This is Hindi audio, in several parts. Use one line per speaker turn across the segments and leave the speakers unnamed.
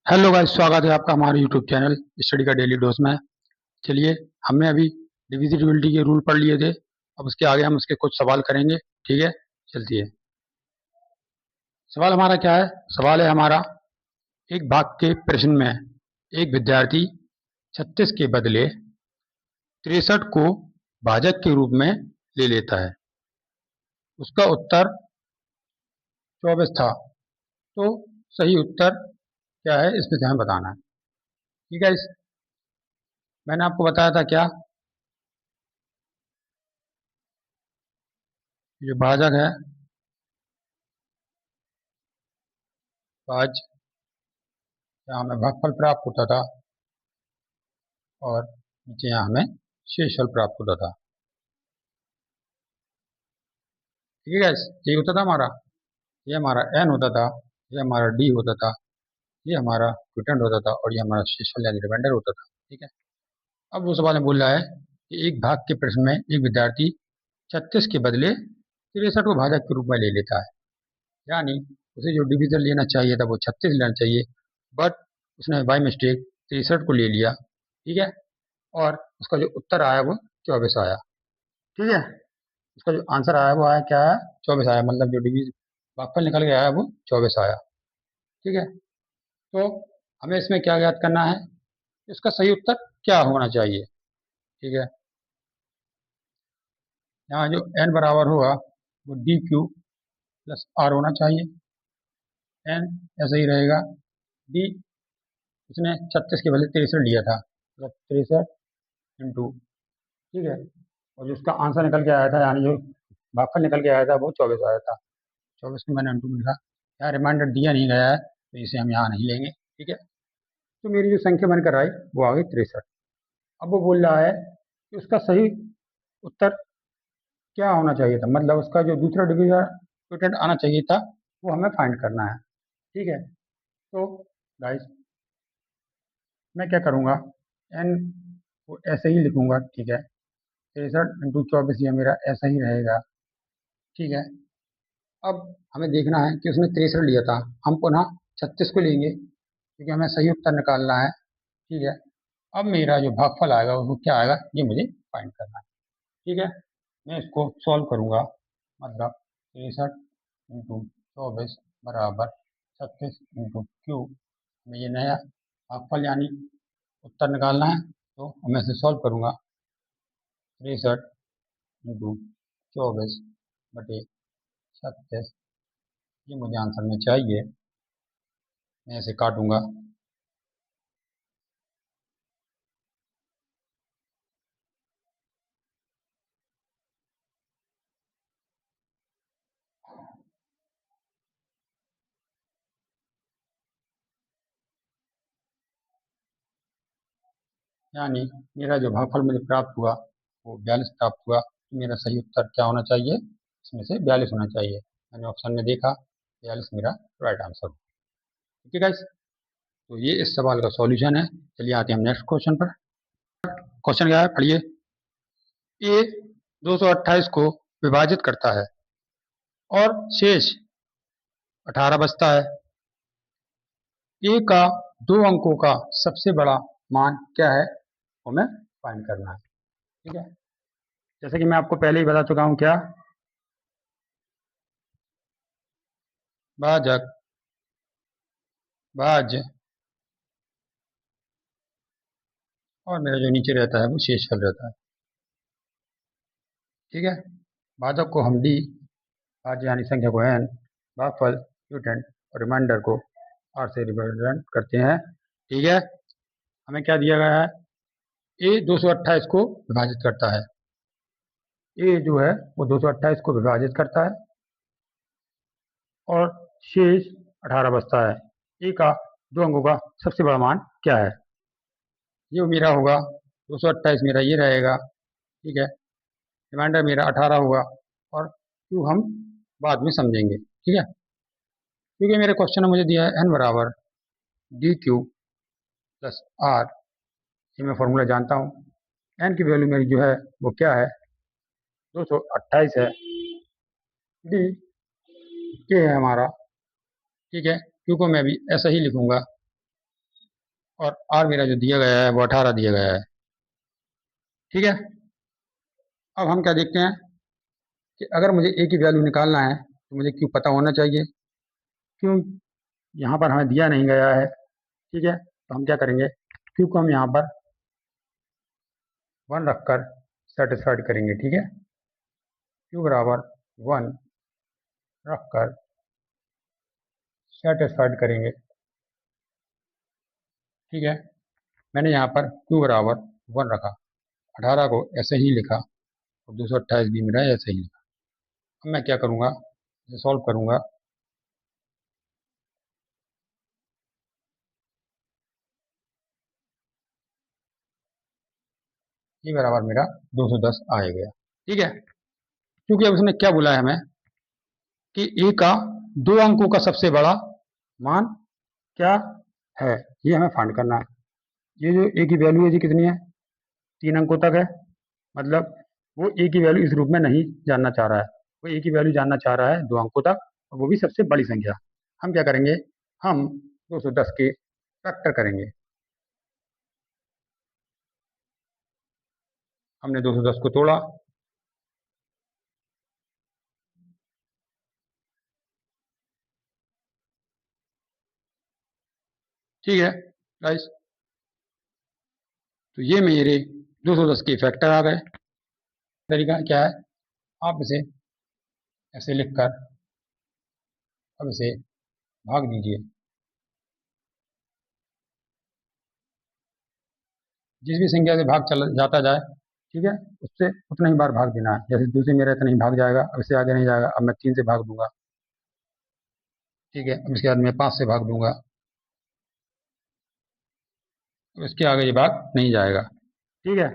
हेलो गाइस, स्वागत है आपका हमारे यूट्यूब चैनल स्टडी का डेली डोज में। चलिए, हमने अभी डिविजिबिलिटी के रूल पढ़ लिए थे। अब उसके आगे हम उसके कुछ सवाल करेंगे। ठीक है, चलती है। सवाल हमारा क्या है? सवाल है हमारा, एक भाग के प्रश्न में एक विद्यार्थी 36 के बदले 63 को भाजक के रूप में ले लेता है। उसका उत्तर 24 था। तो सही उत्तर क्या है, इसमें से हमें बताना है। ठीक है, मैंने आपको बताया था क्या, जो भाजक है, भाज यहाँ हमें भागफल प्राप्त होता था और नीचे यहाँ हमें शेषफल प्राप्त होता था। ठीक है गाइस, ये होता था हमारा, ये हमारा एन होता था, ये हमारा डी होता था, ये हमारा क्विटेंट होता था और ये हमारा शेषफल यानी रिमाइंडर होता था। ठीक है, अब वो सवाल में बोल रहा है कि एक भाग के प्रश्न में एक विद्यार्थी 36 के बदले 63 को भाजक के रूप में ले लेता है। यानी उसे जो डिवीजन लेना चाहिए था वो 36 लेना चाहिए, बट उसने बाई मिस्टेक 63 को ले लिया। ठीक है, और उसका जो उत्तर आया वो 24 आया। ठीक है, इसका जो आंसर आया वो आया क्या है, 24 आया। मतलब जो डिवीज भागफल निकल के आया वो 24 आया। ठीक है, तो हमें इसमें क्या ज्ञात करना है, इसका सही उत्तर क्या होना चाहिए। ठीक है, यहाँ जो एन बराबर होगा वो डी क्यू प्लस आर होना चाहिए। एन ऐसा ही रहेगा। डी, उसने 36 के बदले 63 लिया था, मतलब 63 इंटू, ठीक है, और जो उसका आंसर निकल के आया था, यानी जो भागफल निकल के आया था वो 24 आया था। 24 को मैंने इंटू में लिखा। यहाँ रिमाइंडर दिया नहीं गया है तो इसे हम यहाँ नहीं लेंगे। ठीक है, तो मेरी जो संख्या बनकर आई वो आ गई 63। अब वो बोल रहा है कि उसका सही उत्तर क्या होना चाहिए था, मतलब उसका जो दूसरा डिविजन आना चाहिए था वो हमें फाइंड करना है। ठीक है, तो गाइस मैं क्या करूँगा, एन को ऐसे ही लिखूंगा। ठीक है, 63 इंटू 24 ये मेरा ऐसा ही रहेगा। ठीक है, अब हमें देखना है कि उसने 63 लिया था, हम पुनः 36 को लेंगे क्योंकि हमें सही उत्तर निकालना है। ठीक है, अब मेरा जो भागफल आएगा वो क्या आएगा, ये मुझे फाइंड करना है। ठीक है, मैं इसको सॉल्व करूंगा। मतलब 63 इंटू 24 बराबर 36 इंटू क्यू। हमें ये नया भागफल यानी उत्तर निकालना है, तो मैं इसे सॉल्व करूंगा। 63 इंटू 24 बटे 36, ये मुझे आंसर में चाहिए। मैं इसे काटूंगा। यानी मेरा जो भागफल मुझे प्राप्त हुआ वो 42 प्राप्त हुआ। तो मेरा सही उत्तर क्या होना चाहिए, इसमें से 42 होना चाहिए। मैंने ऑप्शन में देखा, 42 मेरा राइट आंसर हो। ठीक है गाइस, तो ये इस सवाल का सॉल्यूशन है। चलिए आते हैं हम नेक्स्ट क्वेश्चन पर। क्वेश्चन क्या है, पढ़िए। ए 228 को विभाजित करता है और शेष 18 बचता है। ए का दो अंकों का सबसे बड़ा मान क्या है, वो हमें फाइंड करना है। ठीक है, जैसे कि मैं आपको पहले ही बता चुका हूँ क्या, भाजक भाज्य और मेरा जो नीचे रहता है वो शेषफल रहता है। ठीक है, भाजक को हम डी, भाज्य यानी संख्या को एन, भागफल क्यूटेंट और रिमाइंडर को आर से रिप्रेजेंट करते हैं। ठीक है, हमें क्या दिया गया है, ए 228 को विभाजित करता है। ए जो है वो 228 को विभाजित करता है और शेष 18 बचता है। ए का दो अंकों का सबसे बड़ा मान क्या है, ये मेरा होगा 228, मेरा ये रहेगा। ठीक है, रिमाइंडर मेरा 18 होगा और क्यू हम बाद में समझेंगे। ठीक है, क्योंकि मेरे क्वेश्चन में मुझे दिया है एन बराबर डी क्यू प्लस आर, ये मैं फॉर्मूला जानता हूँ। एन की वैल्यू मेरी जो है वो क्या है, 228 है। डी के है हमारा। ठीक है, क्यू को मैं भी ऐसा ही लिखूंगा, और आर मेरा जो दिया गया है वो 18 दिया गया है। ठीक है, अब हम क्या देखते हैं कि अगर मुझे ए की वैल्यू निकालना है तो मुझे क्यू पता होना चाहिए। क्यों, यहाँ पर हमें दिया नहीं गया है। ठीक है, तो हम क्या करेंगे, क्यू को हम यहाँ पर 1 रखकर सेटिस्फाइड करेंगे। ठीक है, क्यू बराबर 1 रखकर सेटिस्फाइड करेंगे। ठीक है, मैंने यहाँ पर क्यू बराबर 1 रखा, 18 को ऐसे ही लिखा और 228 भी मेरा ऐसे ही लिखा। अब मैं क्या करूँगा, इसे सॉल्व करूँगा। ये बराबर मेरा 210 आ गया। ठीक है, क्योंकि अब उसने क्या बोला है हमें कि ए का 2 अंकों का सबसे बड़ा मान क्या है, ये हमें फाइंड करना है। ये जो ए की वैल्यू है जी कितनी है, 3 अंकों तक है। मतलब वो ए की वैल्यू इस रूप में नहीं जानना चाह रहा है, वो ए की वैल्यू जानना चाह रहा है 2 अंकों तक, और वो भी सबसे बड़ी संख्या। हम क्या करेंगे, हम 210 के फैक्टर करेंगे। हमने 210 को तोड़ा। ठीक है गाइस, तो ये मेरे 210 के फैक्टर आ गए। तरीका क्या है, आप इसे ऐसे लिखकर अब इसे भाग दीजिए। जिस भी संख्या से भाग चल जाता जाए, ठीक है, उससे उतना ही बार भाग देना है। जैसे 2 से मेरा इतना ही भाग जाएगा, अब इससे आगे नहीं जाएगा। अब मैं 3 से भाग दूंगा। ठीक है, अब इसके बाद मैं 5 से भाग दूंगा। अब इसके आगे ये भाग नहीं जाएगा। ठीक है,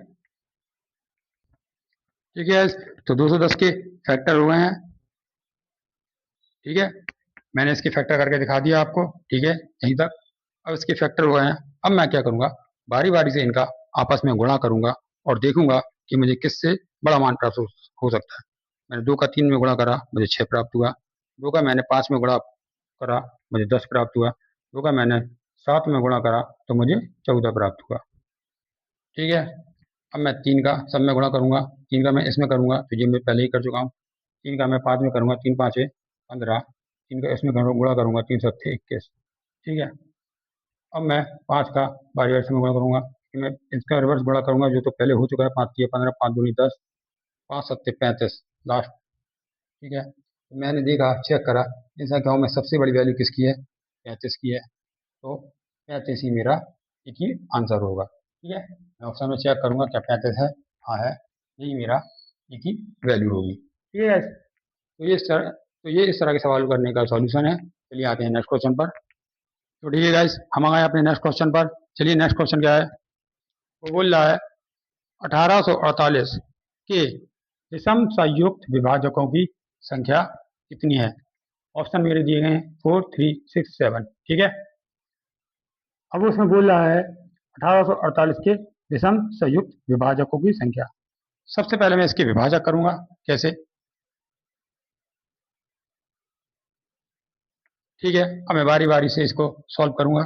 ठीक है, तो 210 के फैक्टर हुए हैं। ठीक है, मैंने इसके फैक्टर करके दिखा दिया आपको। ठीक है, यहीं तक। अब इसके फैक्टर हुए हैं। अब मैं क्या करूंगा, बारी बारी से इनका आपस में गुणा करूंगा और देखूंगा कि मुझे किससे बड़ा मान प्राप्त हो सकता है। मैंने 2 का 3 में गुणा करा, मुझे 6 प्राप्त हुआ। 2 का मैंने 5 में गुणा करा, मुझे 10 प्राप्त हुआ। 2 का मैंने 7 में गुणा करा तो मुझे 14 प्राप्त हुआ। ठीक है, अब मैं 3 का सब में गुणा करूंगा। 3 का मैं इसमें करूंगा तो ये मैं पहले ही कर चुका हूँ। 3 का मैं 5 में करूंगा, 3 5 15। 3 का इसमें गुणा करूंगा, 3 7 21। ठीक है, अब मैं 5 का बारी बारी से मैं गुणा करूंगा। मैं इसका रिवर्स गुणा करूंगा, जो तो पहले हो चुका है। 5 3 15, 5 दूनी 10, 5 7 35 लास्ट। ठीक है, तो मैंने देखा, चेक करा इन संख्याओं में सबसे बड़ी वैल्यू किसकी है, 35 की है। तो 35 ही मेरा एक ही आंसर होगा। ठीक है, मैं ऑप्शन में चेक करूंगा क्या 35 है, हाँ है, यही मेरा एक ही वैल्यू होगी। ठीक है, तो ये इस तरह के सवाल करने का सॉल्यूशन है। चलिए आते हैं नेक्स्ट क्वेश्चन पर। तो ठीक है गाइस, हम आ गए अपने नेक्स्ट क्वेश्चन पर। चलिए नेक्स्ट क्वेश्चन क्या है, वो बोल रहा है 1848 के विषम संयुक्त विभाजकों की संख्या कितनी है। ऑप्शन मेरे दिए गए हैं 4 3 6 7। ठीक है, अब उसमें बोल रहा है 1848 के विषम संयुक्त विभाजकों की संख्या। सबसे पहले मैं इसके विभाजक करूंगा। कैसे, ठीक है, अब मैं बारी बारी से इसको सॉल्व करूंगा।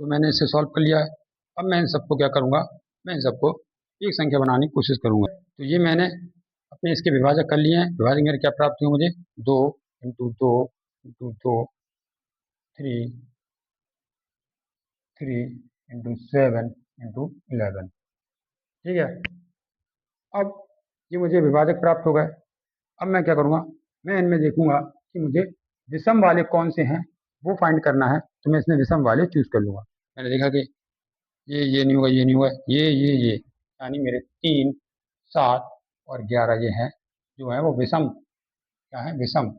तो मैंने इसे सॉल्व कर लिया है। अब मैं इन सबको क्या करूंगा, मैं इन सबको एक संख्या बनाने की कोशिश करूंगा। तो ये मैंने अपने इसके विभाजक कर लिए हैं। विभाजक मेरे क्या प्राप्त हुए मुझे, 2 थ्री, 3 × 7 × 11। ठीक है, अब ये मुझे विभाजक प्राप्त हो गए। अब मैं क्या करूँगा, मैं इनमें देखूंगा कि मुझे विषम वाले कौन से हैं वो फाइंड करना है। तो मैं इसमें विषम वाले चूज कर लूंगा। मैंने देखा कि ये नहीं होगा, ये नहीं होगा, ये यानी मेरे 3 7 और 11 ये हैं जो है वो विषम, क्या है, विषम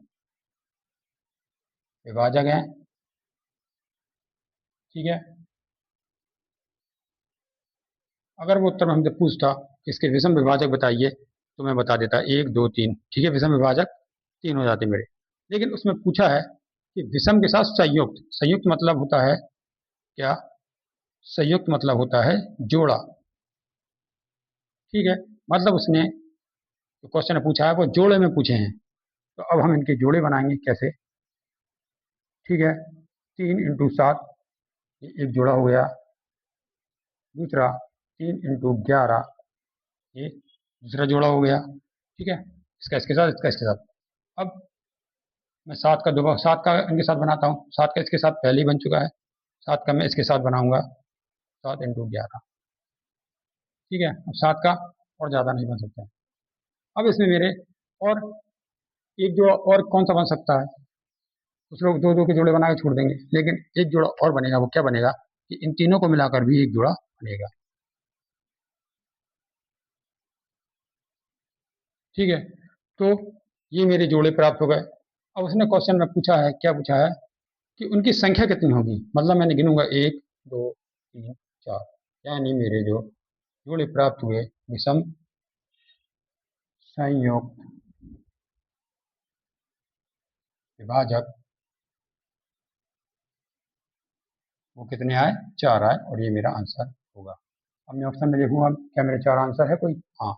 विभाजक हैं। ठीक है, अगर वो उत्तर में हमसे पूछता कि इसके विषम विभाजक बताइए, तो मैं बता देता 1 2 3, ठीक है, विषम विभाजक 3 हो जाते मेरे। लेकिन उसमें पूछा है कि विषम के साथ संयुक्त, संयुक्त मतलब होता है क्या, संयुक्त मतलब होता है जोड़ा, ठीक है। मतलब उसने जो क्वेश्चन पूछा है वो जोड़े में पूछे हैं, तो अब हम इनके जोड़े बनाएंगे कैसे, ठीक है। 3 × 7 ये एक जोड़ा हो गया, दूसरा 3 × 11 ये दूसरा जोड़ा हो गया, ठीक है। इसका इसके साथ, इसका इसके साथ। अब मैं 7 का दोबारा 7 का इनके साथ बनाता हूँ, 7 का इसके साथ पहले ही बन चुका है, 7 का मैं इसके साथ बनाऊंगा, 7 × 11, ठीक है। अब 7 का और ज़्यादा नहीं बन सकता है। अब इसमें मेरे और एक जोड़ा और कौन सा बन सकता है, कुछ लोग दो दो के जोड़े बना के छोड़ देंगे, लेकिन एक जोड़ा और बनेगा। वो क्या बनेगा कि इन तीनों को मिलाकर भी एक जोड़ा बनेगा, ठीक है। तो ये मेरे जोड़े प्राप्त हो गए। अब उसने क्वेश्चन में पूछा है, क्या पूछा है कि उनकी संख्या कितनी होगी, मतलब मैंने गिनूंगा 1 2 3 4, यानी मेरे जो जोड़े प्राप्त हुए विषम संयुक्त विभाजक, वो कितने आए, 4 आए, और ये मेरा आंसर होगा। अब मैं ऑप्शन में देखूंगा क्या मेरे 4 आंसर है कोई, हाँ,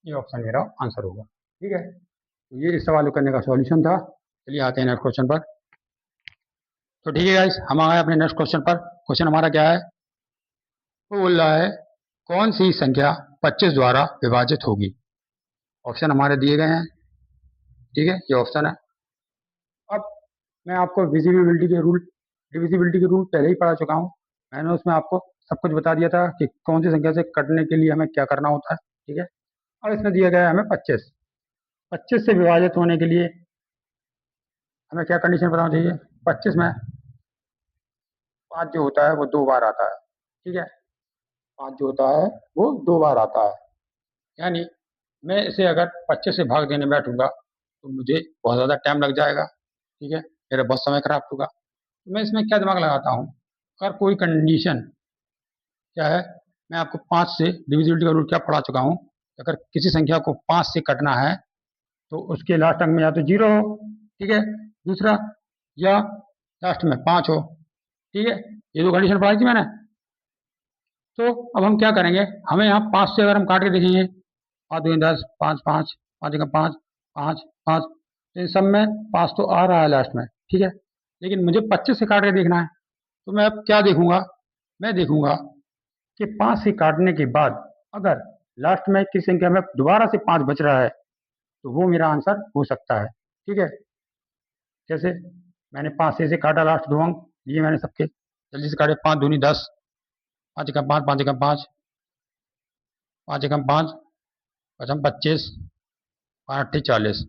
ये ऑप्शन मेरा आंसर होगा, ठीक है। तो ये इस सवाल को करने का सॉल्यूशन था। चलिए आते हैं नेक्स्ट क्वेश्चन पर। तो ठीक है गाइस, हम आ गए अपने नेक्स्ट क्वेश्चन पर। क्वेश्चन हमारा क्या है, वो बोल रहा है कौन सी संख्या 25 द्वारा विभाजित होगी। ऑप्शन हमारे दिए गए हैं, ठीक है, ये ऑप्शन है। अब मैं आपको विजिबिलिटी के रूल, डिविजिबिलिटी के रूल पहले ही पढ़ा चुका हूँ। मैंने उसमें आपको सब कुछ बता दिया था कि कौन सी संख्या से कटने के लिए हमें क्या करना होता है, ठीक है। अब इसमें दिया गया है हमें 25, 25 से विभाजित होने के लिए हमें क्या कंडीशन बताना चाहिए। 25 में 5 जो होता है वो 2 बार आता है, ठीक है। 5 जो होता है वो 2 बार आता है, यानी मैं इसे अगर 25 से भाग देने बैठूंगा तो मुझे बहुत ज़्यादा टाइम लग जाएगा, ठीक है, मेरा बहुत समय खराब होगा। तो मैं इसमें क्या दिमाग लगाता हूँ, अगर कोई कंडीशन क्या है, मैं आपको 5 से डिविजिबिलिटी का रूल क्या पढ़ा चुका हूँ, अगर किसी संख्या को 5 से कटना है तो उसके लास्ट अंक में या तो 0 हो, ठीक है, दूसरा या लास्ट में 5 हो, ठीक है। ये दो कंडीशन पढ़ाई थी मैंने। तो अब हम क्या करेंगे, हमें यहाँ 5 से अगर हम काट के देखेंगे, 5 दूनी 10, 5 5 5 एक 5 5 5, तो इन सब में 5 तो आ रहा है लास्ट में, ठीक है। लेकिन मुझे 25 से काट के देखना है, तो मैं अब क्या देखूंगा, मैं देखूंगा कि 5 से काटने के बाद अगर लास्ट में किसी संख्या में दोबारा से 5 बच रहा है तो वो मेरा आंसर हो सकता है, ठीक है। जैसे मैंने 5 से काटा, लास्ट 2 अंक लिए मैंने सबके, जल्दी से काटे, 5 दूनी 10, 5 एकम 5 5 एकम 5, 5 एकम 5, 5 25, 5 40।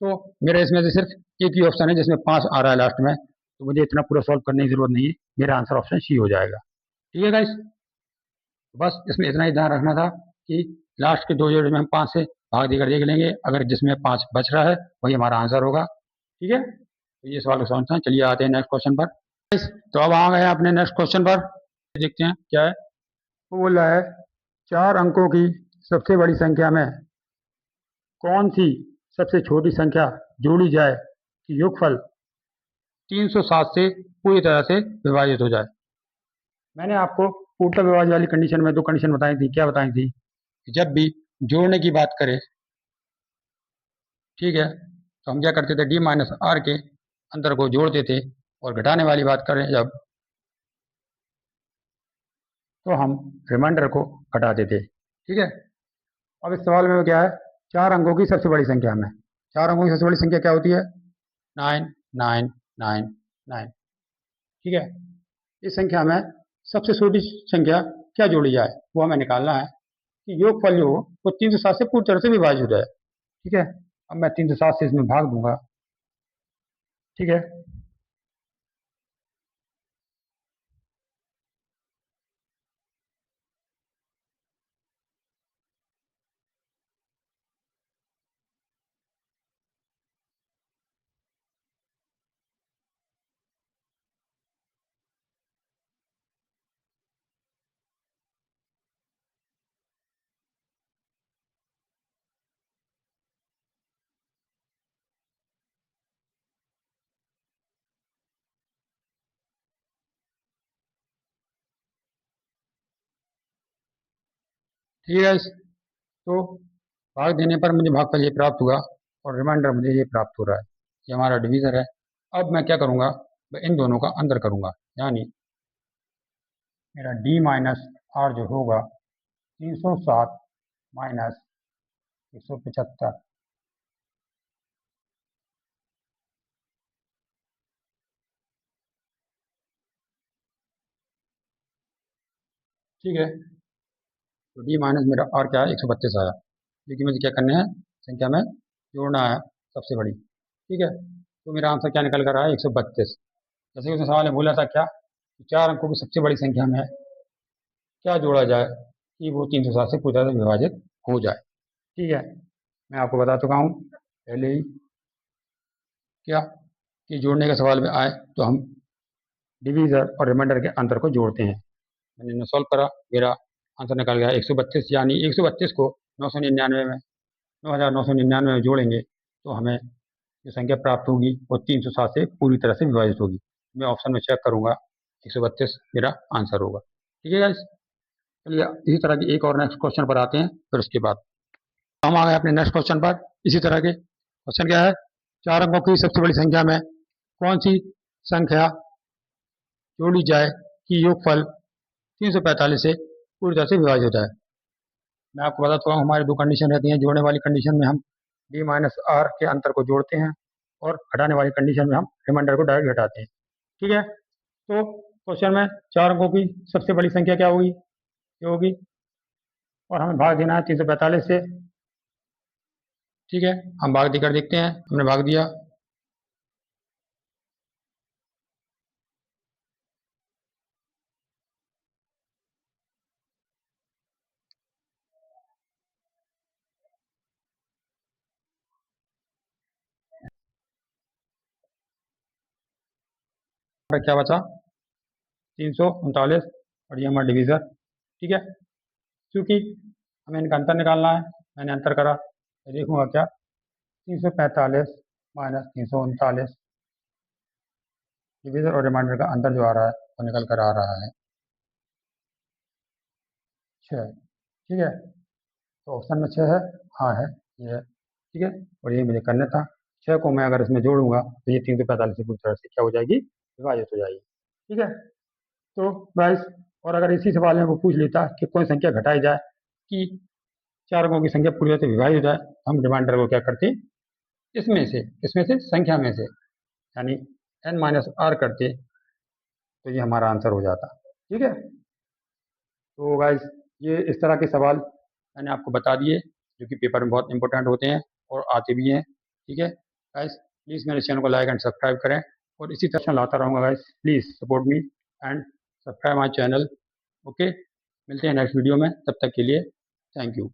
तो मेरा इसमें से सिर्फ एक ही ऑप्शन है जिसमें 5 आ रहा है लास्ट में, तो मुझे इतना पूरा सॉल्व करने की जरूरत नहीं है, मेरा आंसर ऑप्शन सी हो जाएगा, ठीक है गाइस। बस इसमें इतना ही ध्यान रखना था कि लास्ट के 2 जोड़े में हम 5 से भाग देकर देख लेंगे, अगर जिसमें 5 बच रहा है वही हमारा आंसर होगा, ठीक है। तो ये सवाल को समझते हैं, चलिए आते हैं नेक्स्ट क्वेश्चन पर। तो अब आ गए अपने नेक्स्ट क्वेश्चन पर, देखते हैं क्या है। वो बोल रहा है 4 अंकों की सबसे बड़ी संख्या में कौन सी सबसे छोटी संख्या जोड़ी जाए कि योगफल 307 से पूरी तरह से विभाजित हो जाए। मैंने आपको पूर्णतः विभाज्य वाली कंडीशन में 2 कंडीशन बताई थी, क्या बताई थी, जब भी जोड़ने की बात करें, ठीक है, तो हम क्या करते थे, डी माइनस आर के अंतर को जोड़ते थे, और घटाने वाली बात करें जब, तो हम रिमाइंडर को घटाते थे, ठीक है। अब इस सवाल में क्या है, 4 अंकों की सबसे बड़ी संख्या में, 4 अंकों की सबसे बड़ी संख्या क्या होती है, 9 9 9 9, ठीक है। इस संख्या में सबसे छोटी संख्या क्या जोड़ी जाए, वो हमें निकालना है कि योगफल जो हो वो 307 से पूरी तरह से विभाजित हो जाए, ठीक है। अब मैं 307 से इसमें भाग दूंगा, ठीक है। ठीक है गाइस, तो भाग देने पर मुझे भागफल ये प्राप्त हुआ और रिमाइंडर मुझे ये प्राप्त हो रहा है। ये हमारा डिवीज़र है। अब मैं क्या करूँगा, मैं इन दोनों का अंतर करूँगा, यानी मेरा डी माइनस आर जो होगा 307 माइनस 175, ठीक है। तो डी माइनस मेरा आर क्या है, 132 आया, क्योंकि मुझे क्या करना है, संख्या में जोड़ना है सबसे बड़ी, ठीक है। तो मेरा आंसर क्या निकल कर रहा है, 132। जैसे कि उसने सवाल में बोला था क्या, कि 4 अंकों की सबसे बड़ी संख्या में क्या जोड़ा जाए कि वो 307 से पूरी तरह से विभाजित हो जाए, ठीक है। मैं आपको बता चुका हूँ पहले ही क्या, कि जोड़ने के सवाल में आए तो हम डिवीज़र और रिमाइंडर के अंतर को जोड़ते हैं। मैंने इन्हें सॉल्व करा, मेरा आंसर निकल गया 132, यानी 132 को 999 में 9999 में जोड़ेंगे तो हमें जो संख्या प्राप्त होगी वो 307 से पूरी तरह से विभाजित होगी। मैं ऑप्शन में चेक करूंगा, 132 मेरा आंसर होगा, ठीक है गाइस। चलिए इसी तरह की एक और नेक्स्ट क्वेश्चन पर आते हैं, फिर उसके बाद हम आ गए अपने नेक्स्ट क्वेश्चन पर। इसी तरह के क्वेश्चन क्या है, 4 अंकों की सबसे बड़ी संख्या में कौन सी संख्या जोड़ी जाए कि योगफल 345 से पूरी तरह से विभाजित होता है। मैं आपको बता चुका हूँ हमारी दो कंडीशन रहती हैं। जोड़ने वाली कंडीशन में हम डी माइनस आर के अंतर को जोड़ते हैं और घटाने वाली कंडीशन में हम रिमाइंडर को डायरेक्ट घटाते हैं, ठीक है। तो क्वेश्चन में 4 अंकों की सबसे बड़ी संख्या क्या होगी, ये होगी, और हमें भाग देना है 345 से, ठीक है। हम भाग देकर देखते हैं, हमने भाग दिया, क्या बचा 339, और ये हमारा डिवीज़र, ठीक है। क्योंकि हमें इनका अंतर निकालना है, मैंने अंतर करा, तो देखूंगा क्या, 345 माइनस 339, डिवीज़र और रिमाइंडर का अंतर जो आ रहा है वो निकल कर आ रहा है 6, ठीक है। तो ऑप्शन में 6 है, हाँ है, ये है, ठीक है। और ये मुझे करना था, 6 को मैं अगर इसमें जोड़ूंगा तो ये 345 से पूरी तरह से क्या हो जाएगी, विभाजित हो जाएगी, ठीक है। तो गाइस, और अगर इसी सवाल में वो पूछ लेता कि कौन संख्या घटाई जाए कि 4 अंकों की संख्या पूरी तरह से विभाजित हो जाए, हम रिमाइंडर को क्या करते, इसमें से संख्या में से, यानी n माइनस आर करते, तो ये हमारा आंसर हो जाता, ठीक है। तो गाइस, ये इस तरह के सवाल मैंने आपको बता दिए जो कि पेपर में बहुत इंपॉर्टेंट होते हैं और आते भी हैं, ठीक है। गाइस प्लीज़ मेरे चैनल को लाइक एंड सब्सक्राइब करें, और इसी तरह लाता रहूँगा guys, please support me and subscribe my channel, okay. मिलते हैं नेक्स्ट वीडियो में, तब तक के लिए थैंक यू।